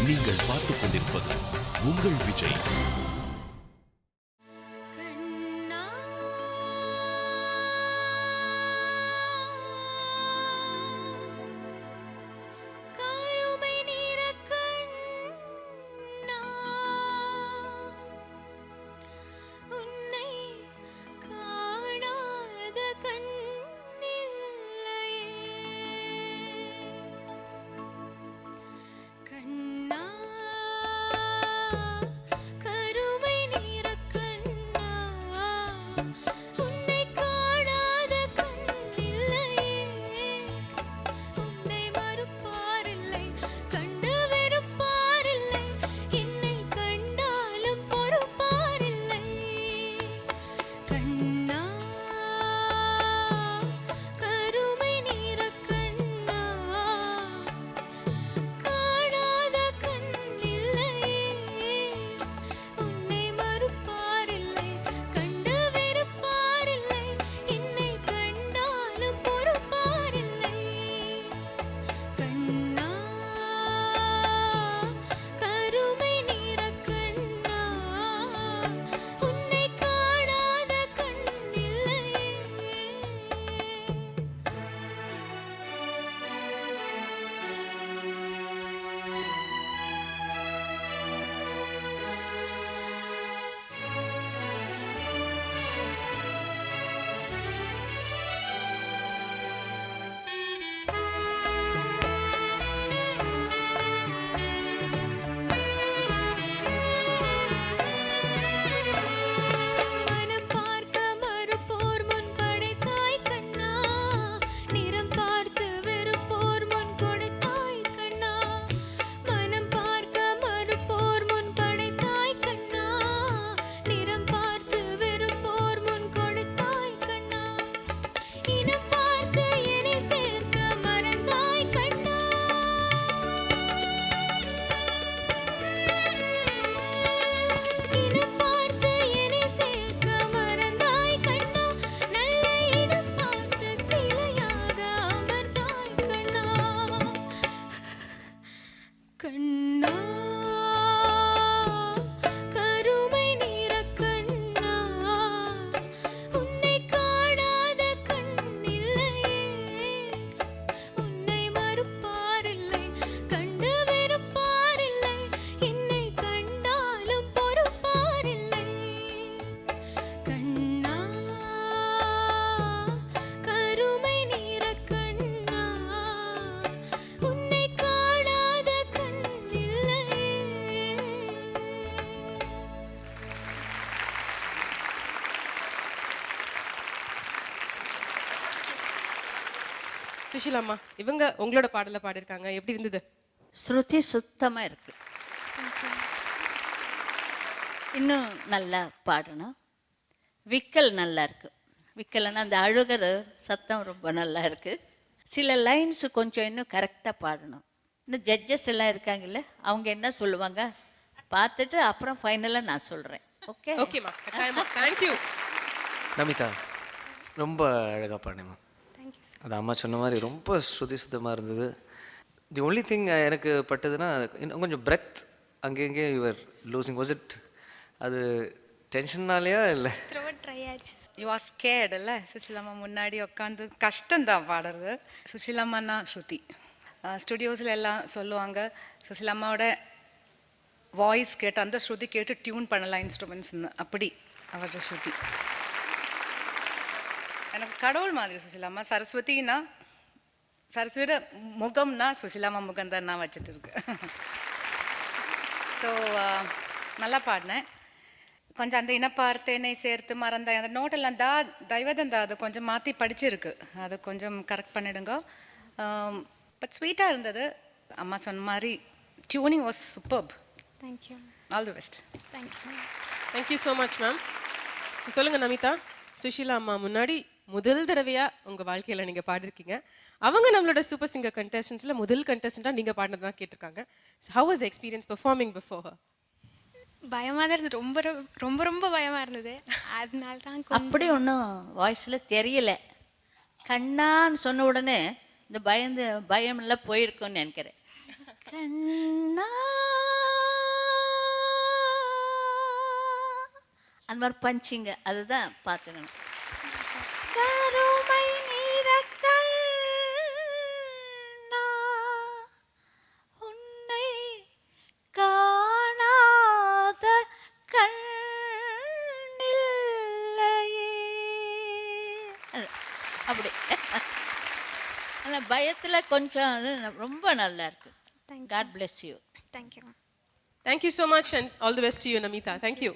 நீங்கள் பார்த்துக் கொண்டிருப்பது உங்கள் விஜய். சுஷீலா அம்மா, இவங்க உங்களோட பாடல பாடிருக்காங்க. எப்படி இருந்தது? ஸ்ருதி சுத்தமா இருக்கு. இன்னும் நல்லா பாடணும். விக்கல் நல்லா இருக்கு. விக்கல்னா அந்த அழுகிற சத்தம் ரொம்ப நல்லா இருக்கு. சில லைன்ஸ் கொஞ்சம் இன்னும் கரெக்டாக பாடணும். இன்னும் ஜட்ஜஸ் எல்லாம் இருக்காங்கல்ல, அவங்க என்ன சொல்லுவாங்க பார்த்துட்டு அப்புறம் ஃபைனலாக நான் சொல்கிறேன். ஓகே ஓகேம்மா, தேங்க்யூ. நமிதா, ரொம்ப அழகாக பாடினேம்மா. அது அம்மா சொன்ன மாதிரி ரொம்ப ஸ்ருதி சுத்தமாக இருந்தது. தி ஒன்லி திங் எனக்கு பட்டதுன்னா இன்னும் கொஞ்சம் பிரெத் அங்கே இங்கே யுவர் லூசிங். வாஸ் இட் அது டென்ஷன்னாலேயா இல்லை? யூ ஆர் ஸ்கேர்டு இல்லை? சுஷீலாம்மா முன்னாடி உட்காந்து கஷ்டம்தான் பாடுறது. சுஷீலாம்மானா ஸ்ருதி. ஸ்டுடியோஸில் எல்லாம் சொல்லுவாங்க சுஷீலாம்மாவோட வாய்ஸ் கேட்டு அந்த ஸ்ருதி கேட்டு டியூன் பண்ணலாம் இன்ஸ்ட்ருமெண்ட்ஸ்ன்னு. அப்படி அவரோட ஸ்ருதி எனக்கு கடவுள் மாதிரி. சுஷீலாம்மா சரஸ்வதினா, சரஸ்வதியோட முகம்னா சுஷீலாம்மா முகம் தான் நான் வச்சுட்டு இருக்கேன். ஸோ நல்லா பாடினேன். கொஞ்சம் அந்த இனப்பார்த்தேனை சேர்த்து மறந்த அந்த நோட்டெல்லாம் தெய்வதந்தா அது கொஞ்சம் மாற்றி படிச்சிருக்கு. அது கொஞ்சம் கரெக்ட் பண்ணிடுங்க. பட் ஸ்வீட்டாக இருந்தது. அம்மா சொன்ன மாதிரி tuning was superb. Thank you. All the best. Thank you so much ma'am. So சொல்லுங்கள் நமிதா, சுஷீலா அம்மா முன்னாடி முதல் தடவையாக உங்கள் வாழ்க்கையில் நீங்கள் பாடிருக்கீங்க. அவங்க நம்மளோட சூப்பர் சிங்கர் கண்டெஸ்டன்ஸில் முதல் கண்டெஸ்டண்ட்டாக நீங்கள் பாடினது தான் கேட்டிருக்காங்க. So how was the experience performing before her? பயமாக தான் இருந்தது. ரொம்ப ரொம்ப ரொம்ப பயமாக இருந்தது. அதனால தான் அப்படி ஒன்றும் வாய்ஸில் தெரியல. கண்ணான்னு சொன்ன உடனே இந்த பயமெல்லாம் போயிருக்கோன்னு நினைக்கிறேன். கண்ணா அந்த மாதிரி பஞ்சிங்க அதுதான் பார்த்துக்கணும். கருமை நிறக்கண்ணா, உன்னை காணாத கண்ணில்லையே. அது அப்படி ஆனால் பயத்தில் கொஞ்சம் அது ரொம்ப நல்லா இருக்கு. Thank you. God bless you. Thank you. Thank you so much and all the best to you, Namita. Thank you.